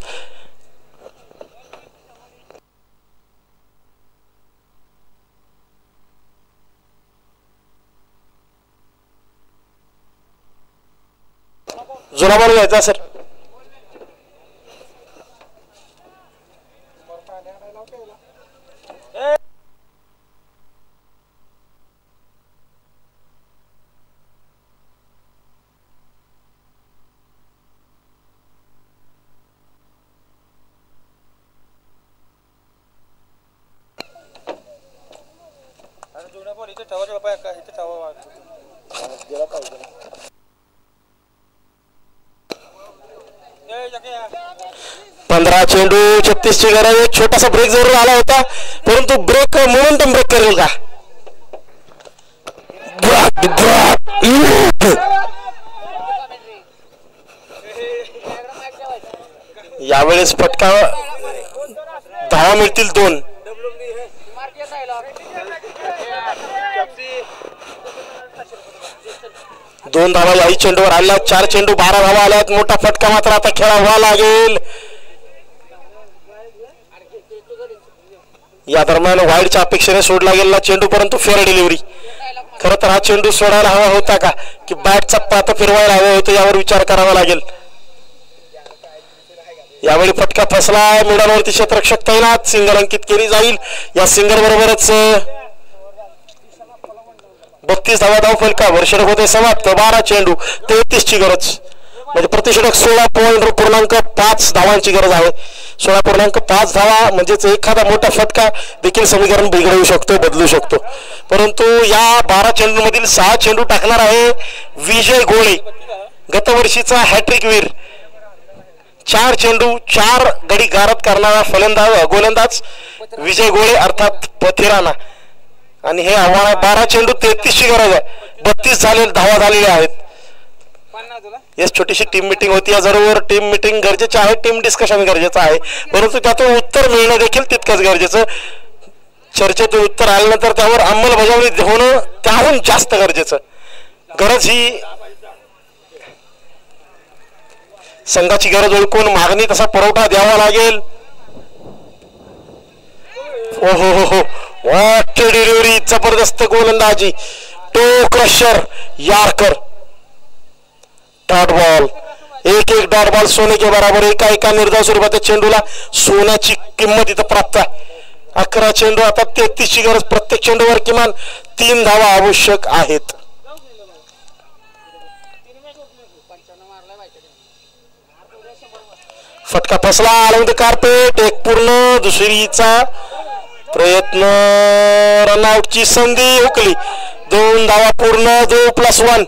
जुना बॉल घ्यायचा सर. इथे ठेवायला पाहिजे का? इथे ठेवा गेला पाहिजे. 15 चेंडू 36 ची गरज. एक छोटासा ब्रेक जरूर आला होता, परंतु ब्रेक मोमेंटम ब्रेक करेल का? यावेळेस फटका धावा मिळतील 2. दोन धावा याही चेंडूवर आल्या. 4 चेंडू 12 धावा आल्यात. मोठा फटका मात्र आता खेळावा लागेल. या दरम्यान वाईडच्या अपेक्षेने सोडला गेलेला चेंडू, परंतु फेअर डिलिव्हरी. खरं तर हा चेंडू सोडायला हवा होता का, की बॅटचा पात फिरवायला हवा होता, यावर विचार करावा लागेल. यावेळी फटका फसला. मिडलवरती क्षेत्ररक्षक तैनात. सिंगल अंकित केली जाईल. या सिंगल बरोबरच 32 धावा धावफलकावर. षटक होते समाप्त. 12 चेंडू 33 ची गरज, म्हणजे प्रतिषटक 16.5 धावांची गरज आहे. 16.5 धावा म्हणजेच एखादा मोठा फटका देखील समीकरण बिघडवू शकतो, बदलू शकतो. परंतु या 12 चेंडू मधील 6 चेंडू टाकणार आहे विजय गोळे, गतवर्षीचा हॅट्रिक वीर. 4 चेंडू 4 गडी गारद करणारा गोलंदाज विजय गोळे अर्थात पथिराना. आणि हे आव्हान आहे. 12 चेंडू 33 ची गरज आहे. 32 धावा झालेल्या आहेत. येस, छोटीशी टीम मिटिंग होती. जरूर टीम मिटिंग गरजेची आहे, टीम डिस्कशन गरजेचं आहे, परंतु त्यातून उत्तर मिळणं देखील तितकंच गरजेचं. चर्चेतून उत्तर आल्यानंतर त्यावर अंमलबजावणी होणं त्याहून जास्त गरजेचं. गरज ही संघाची गरज ओळखून मागणी तसा पुरवठा द्यावा लागेल. ओहो हो हो, व्हॉट डिलिव्हरी, जबरदस्त गोलंदाजी. टो क्रशर यार्कर. डॉट बॉल, एक डॉट बॉल सोने के बराबर. एका निर्धाव स्वरूपाच्या चेंडूला सोन्याची किंमत इथं प्राप्त आहे. 11 चेंडू, आता 33 ची गरज. प्रत्येक चेंडूवर किमान 3 धावा आवश्यक आहेत. फटका फसला. On the carpet. एक पूर्ण, दुसरीचा प्रयत्न. रनआउटची संधी हुकली. 2 धावा पूर्ण. 2+1.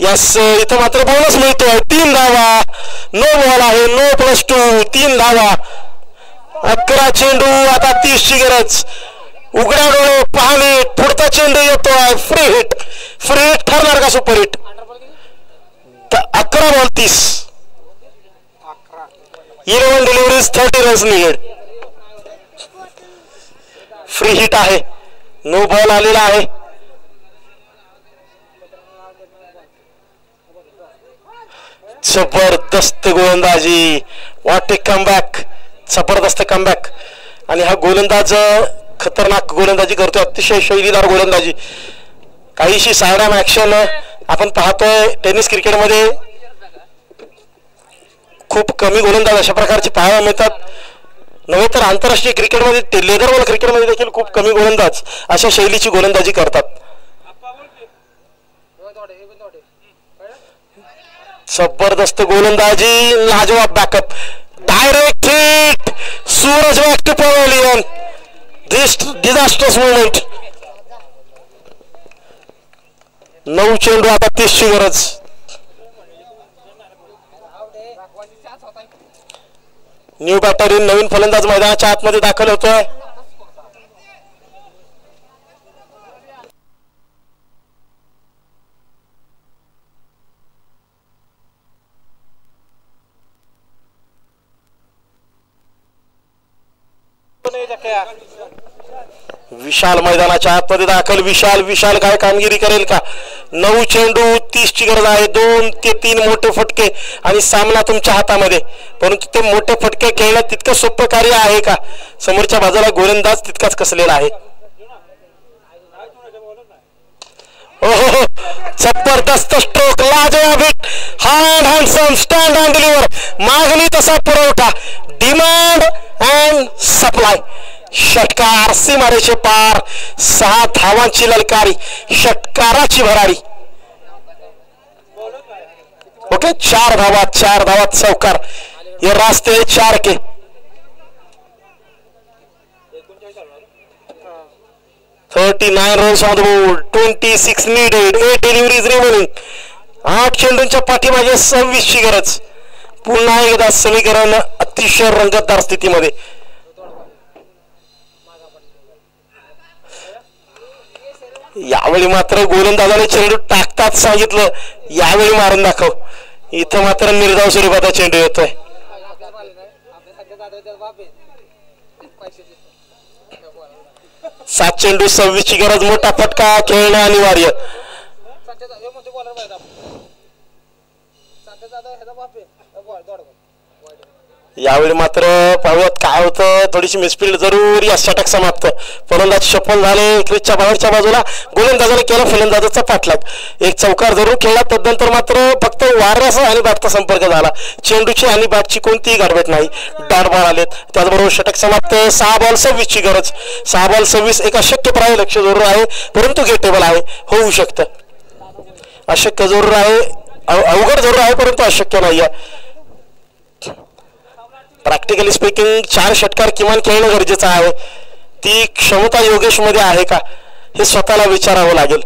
यस, इथं मात्र बोनस मिळतोय. 3 धावा. नो बॉल आहे. नो +2. 3 धावा. 11 चेंडू, आता 30 ची गरज. उघड्या डोळे पाहणे. पुढचा चेंडू येतोय. Free hit. फ्री हिट ठरणार का super hit? 11 ball 30. 11 is 30 runs needed. Free hit आहे, नो बॉल आलेला आहे. जबरदस्त गोलंदाजी, व्हॉट ए कमबॅक, जबरदस्त कमबॅक. आणि हा गोलंदाज खतरनाक गोलंदाजी करतोय, अतिशय शैलीदार गोलंदाजी. काहीशी सायडम ऍक्शन आपण पाहतोय. टेनिस क्रिकेटमध्ये खूप कमी गोलंदाज अशा प्रकारचे पाहायला मिळतात. नव्हे तर आंतरराष्ट्रीय क्रिकेटमध्ये, लेदर बॉल क्रिकेटमध्ये देखील खूप कमी गोलंदाज अशा शैलीची गोलंदाजी करतात. जबरदस्त गोलंदाजी, लाजवाब backup, direct hit, Suraj back to pavilion. This disasters movement. 9 चेंडू, आता 30ची गरज. न्यू बॅटर इन, नवीन फलंदाज मैदानाच्या आतमध्ये दाखल होतोय. विशाल मैदानाच्या आतमध्ये दाखल. विशाल काय कामगिरी करेल का? 9 चेंडू, 30ची गरज आहे. 2 ते 3 मोठे फटके आणि सामना तुमच्या हातामध्ये. परंतु ते मोठे फटके खेळणं तितकं सोपं कार्य आहे का? समोरच्या बाजूला गोलंदाज तितकाच कसलेला आहे. ओहो, जबरदस्त स्ट्रोक, लाजवाब hit, handsome stand and deliver. मागणी तसा पुरवठा, डिमांड अँड सप्लाय. षटकार, सीमारेषे पार. 6 धावांची ललकारी, षटकाराची भरारी. ओके, 4 धावात चौकार. ये रास्ते 4 के. $39 runs on the board, 26 needed, 8 deliveries remaining. 8 चेंडूंच्या पाठीमागे 26ची गरज. पुन्हा एकदा समीकरण अतिशय रंगतदार स्थितीमध्ये. यावेळी मात्र गोलंदाजाने चेंडू टाकतात सांगितलं, यावेळी मारून दाखव. इथं मात्र निर्धाव स्वरूपाचा चेंडू येतोय. 7 चेंडू, 26ची गरज. मोठा फटका, खेळणं अनिवार्य. यावेळी मात्र पाहूयात काय होतं. थोडीशी मिसफिल्ड जरूर. या षटक समाप्त. फलंदाज सफल झाले. क्रीजच्या बाहेरच्या बाजूला गोलंदाजाने केला फलंदाजाचा पाठलाग. एक चौकार जरूर खेळला. तदनंतर मात्र फक्त वाऱ्याचा आणि बॅटचा संपर्क झाला. चेंडूची आणि बॅटची कोणतीही गाठभेट नाही. डॉट बॉल आलेत. त्याचबरोबर षटक समाप्त. 6 बॉल 26ची गरज. 6 बॉल 26 एक अशक्यप्राय लक्ष जरूर आहे, परंतु गेटेबल आहे. होऊ शकतं. अशक्य जरूर आहे, अवघड जरूर आहे, परंतु अशक्य नाही आहे. प्रॅक्टिकली स्पीकिंग 4 षटकार किमान खेळणं गरजेचं आहे. ती क्षमता योगेश मध्ये आहे का हे स्वतःला विचारावं लागेल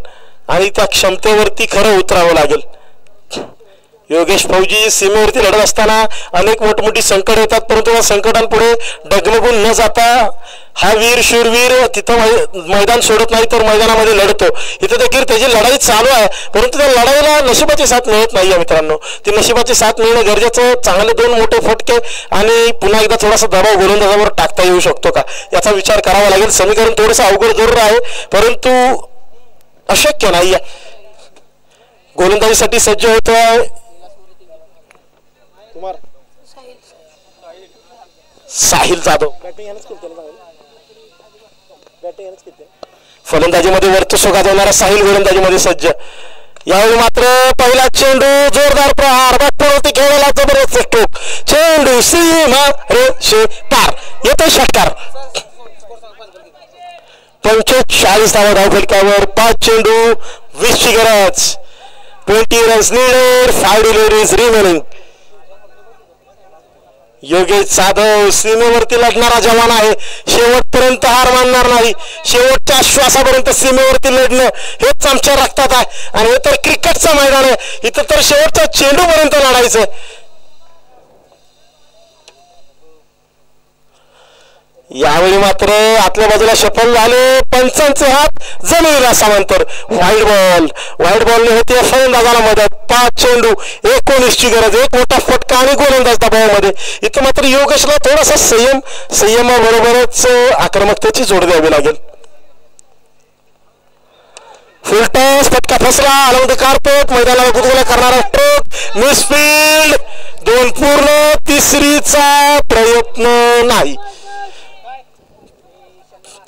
आणि त्या क्षमतेवरती खरं उतरावं लागेल. योगेश फौजी सीमेवरती लढत असताना अनेक मोठमोठी संकट येतात, परंतु या संकटांपुढे डगमगून न जाता हा वीर शूरवीर तिथं मैदान सोडत नाही, तर मैदानामध्ये लढतो. इथं देखील त्याची लढाई चालू आहे, परंतु त्या लढाईला नशिबाची साथ मिळत नाही आहे मित्रांनो. ती नशिबाची साथ मिळणं गरजेचं. चांगले 2 मोठे फटके आणि पुन्हा एकदा थोडासा दबाव गोलंदाजावर टाकता येऊ शकतो का याचा विचार करावा लागेल. समीकरण थोडंसं अवघड जरूर आहे, परंतु अशक्य नाही आहे. गोलंदाजीसाठी सज्ज होतोय साहिल जाधव. फलंदाजीमध्ये वर्चस्व गाजवणारा साहिल गोलंदाजीमध्ये सज्ज. यावेळी मात्र पहिला चेंडू, जोरदार प्रहार, बॅटवरती खेळायला जबरदस्त स्ट्रोक. चेंडू सीमा रेषे पार. येतो षटकार. 45 धाव फलकावर. 5 चेंडू, 20ची गरज. 20 runs needed, 5 deliveries remaining. Yogesh Jadhav सीमेवरती लढणारा जवान आहे. शेवटपर्यंत हार मानणार नाही. शेवटच्या श्वासापर्यंत सीमेवरती लढणं हेच आमच्या रक्तात आहे. आणि हे तर क्रिकेटचं मैदान आहे, इथं तर शेवटच्या चेंडूपर्यंत लढायचं. यावेळी मात्र आतल्या बाजूला सफल झाले. पंचांचे हात जमिनीला समांतर. व्हाईट बॉलने होते फलंदाजाला मदत. 5 चेंडू 19ची गरज, एक मोठा फटका आणि गोलंदाज दबावामध्ये. इथं मात्र योगेशला थोडासा संयमाबरोबरच आक्रमकतेची जोड द्यावी लागेल. फुलटॉस, फटका फसला, अलौद कारपेट, मैदानाला गुदगुल्या करणारा स्ट्रोक, मिसफिल्ड, 2 पूर्ण, तिसरीचा प्रयत्न नाही.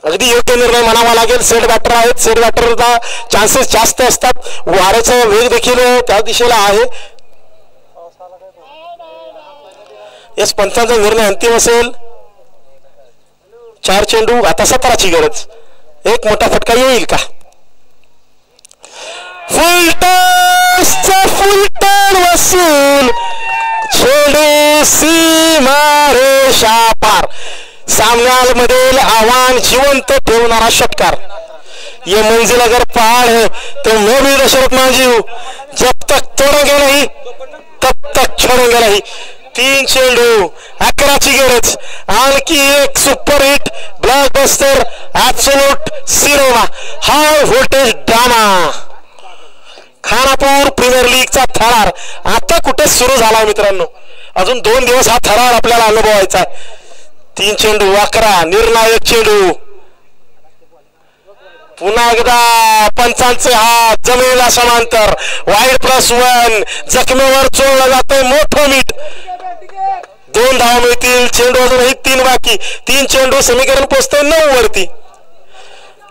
अगदी योग्य निर्णय म्हणावा लागेल. सेट बॅटर आहेत, सेट बॅटरला चान्सेस जास्त असतात, वाऱ्याचा वेग देखील त्या दिशेला आहे. यस, पंचांचा निर्णय अंतिम असेल. 4 चेंडू, आता 17ची गरज, एक मोठा फटका येईल का? फुलटॉसचा फुलटॉन वसूल, चेंडू सीमारेषा पार. सामन्यामधील आव्हान जिवंत ठेवणारा षटकार. ये मंजिल अगर पहाड़ है तो मैं भी दशरथ मांझी हूं, जब तक तोड़ेंगे नहीं तब तक छोड़ेंगे नहीं. 3 चेंडू, 11ची गरज, आणखी एक super hit, blockbuster, absolute cinema, high voltage drama. Khanapur premier लीगचा थरार आता कुठे सुरू झाला मित्रांनो. अजून 2 दिवस हा थरार आपल्याला अनुभवायचा आहे. 3 चेंडू, 11, निर्णायक चेंडू. पुन्हा एकदा पंचांचे हात जमिनीला समांतर, वाईड +1, जखमेवर चोळलं जातंय मोठं मीठ. 2 धावा मिळतील. चेंडू अजूनही 3 बाकी. 3 चेंडू, समीकरण पोचतंय 9 वरती.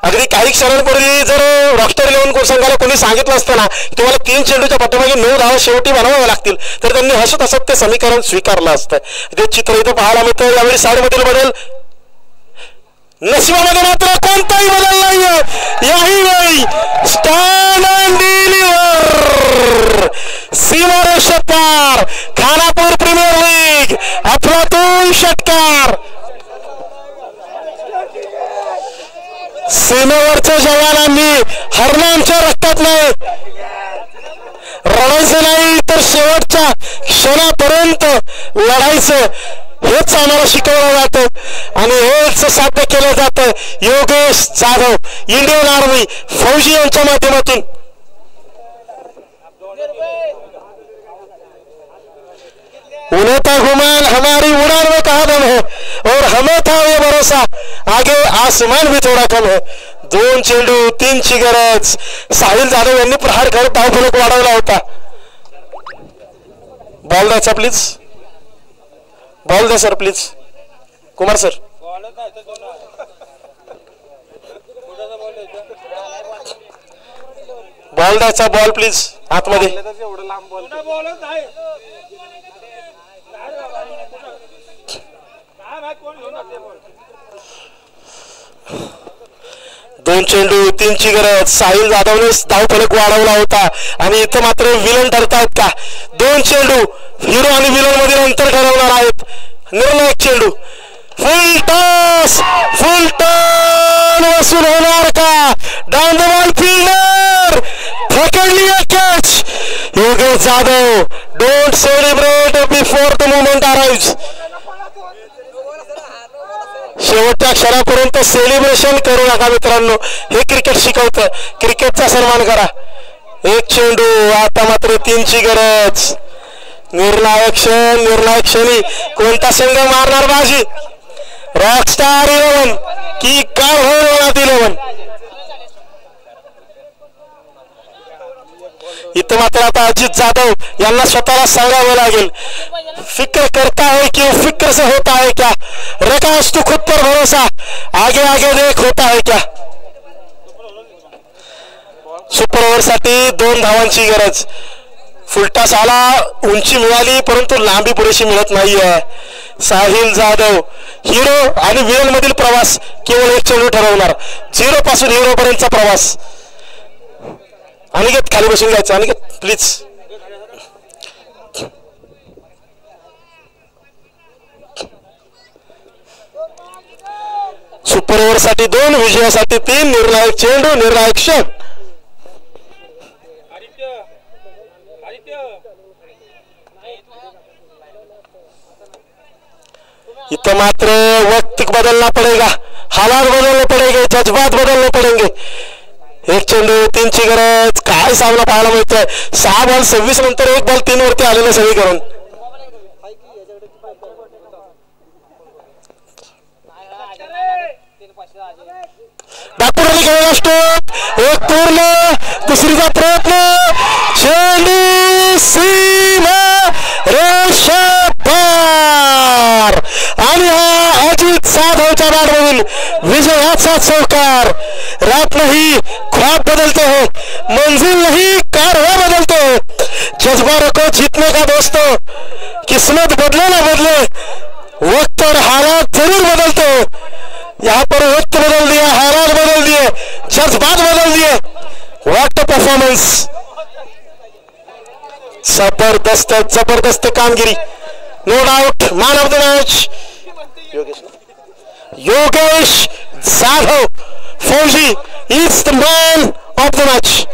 अगदी काही क्षणांपूर्वी जर रॉकस्टार 11 संघाला कोणी सांगितलं असतं ना तुम्हाला 3 चेंडूच्या पाठीमागे 9 धावा शेवटी बनवाव्या लागतील, तर त्यांनी हसत हसत ते समीकरण स्वीकारलं असतं. ते चित्र इथं पाहायला मिळतं. यावेळी साईडमधील बदल, नशिबामध्ये मात्र कोणताही बदल नाहीये. याही वेळी स्टँड अँड डिलिव्हर, सीमारेषा पार, खानापूर प्रीमियर लीग, अफलातून षटकार. सीमेवरच्या जवानांनी हरणांच्या रक्तात नाही रडायचं, नाही तर शेवटच्या क्षणापर्यंत लढायचं, हेच आम्हाला शिकवलं जातं आणि हेच साध्य केलं जातं योगेश जाधव, इंडियन आर्मी, फौजी यांच्या माध्यमातून. उन्हें था गुमान हमारी उड़ान में कहा दम है और हमें था ये भरोसा आगे आसमान भी थोड़ा कम है. 2 चेंडू, 3ची गरज. साहिल जाधव यांनी प्रहार करत धावफलक वाढवला होता. बॉल द्यायचा प्लीज, बॉल द्या sir please, Kumar sir. Ball द्यायचा, बॉल प्लीज आतमध्ये. दोन चेंडू, 3ची गरज. साहिल जाधवने धावफलक वाढवला होता आणि इथं मात्र विलन ठरतायत का? 2 चेंडू, हिरो आणि विलन मधील अंतर ठरवणार आहेत. निर्णायक चेंडू, फुल टॉस, फुल टर्न वसूल होणार का? डाउन द बॉल फिल्डर पकडली catch. Yogesh Jadhav, don't celebrate before the moment arrives. शेवटच्या क्षणापर्यंत सेलिब्रेशन करू नका मित्रांनो, हे क्रिकेट शिकवतं. क्रिकेटचा सन्मान करा. 1 चेंडू, आता मात्र 3ची गरज. निर्णायक क्षण, निर्णायक क्षणी कोणता संघ मारणार बाजी? रॉकस्टार 11 की कारवार 11? इथं मात्र आता अजित जाधव यांना स्वतःला सांगावं लागेल, फिक्र करता है कि फिक्र से होता है क्या? रकाश तू खुद पर भरोसा, आगे आगे देख होता है क्या? सुपर ओव्हर साठी 2 धावांची गरज. फुलटॉस आला, उंची मिळाली परंतु लांबी पुरेशी मिळत नाहीये. साहिल जाधव, हिरो आणि विलन मधील प्रवास केवळ 1 चेंडू ठरवणार. 0 पासून हिरो पर्यंतचा प्रवास. अनिकेत खाली बसून घ्यायचं. अनिकेत प्लीज. सुपर ओव्हर साठी 2, विजयासाठी 3. निर्णायक चेंडू, निर्णायक क्षण. इतना मात्र वक्त बदलना पड़ेगा, हालात बदलने पड़ेंगे, जज्बात बदलने पड़ेंगे. 1 चेंडू, 3ची गरज. काय काय सामना पाहायला मिळतोय. 6 बॉल 26 नंतर 1 बॉल 3 वरती आलेलं सगळी करून. एक पूर्ण दुसरीचा प्रयत्न चेंडू सीमा रेषा पार आणि हा अजित जाधवच्या बॅटमधून विजयाचा चौकार. रात नहीं ख्वाब बदलते हैं, मंजिल नहीं कारवा बदलते हैं. जज्बा रखो जीतने का दोस्तों, किस्मत बदले ना बदले, वक्त और हालात जरूर बदलते हैं. यहाँ पर वक्त बदल दिया, हालात बदल दिए, जज्बात बदल दिए. व्हाट परफॉर्मेंस, जबरदस्त जबरदस्त कामगिरी. No doubt man of the match Yogesh Jadhav Fauji is the man of the match.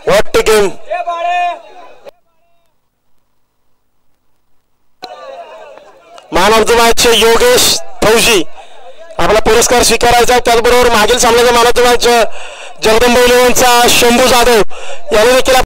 What a game. Man of the match Yogesh Fauji आपला पुरस्कार स्वीकारायचा. त्याचबरोबर मागील सामन्याचा man of the match Jagdamba इलेव्हनचा शंभू जाधव याने देखील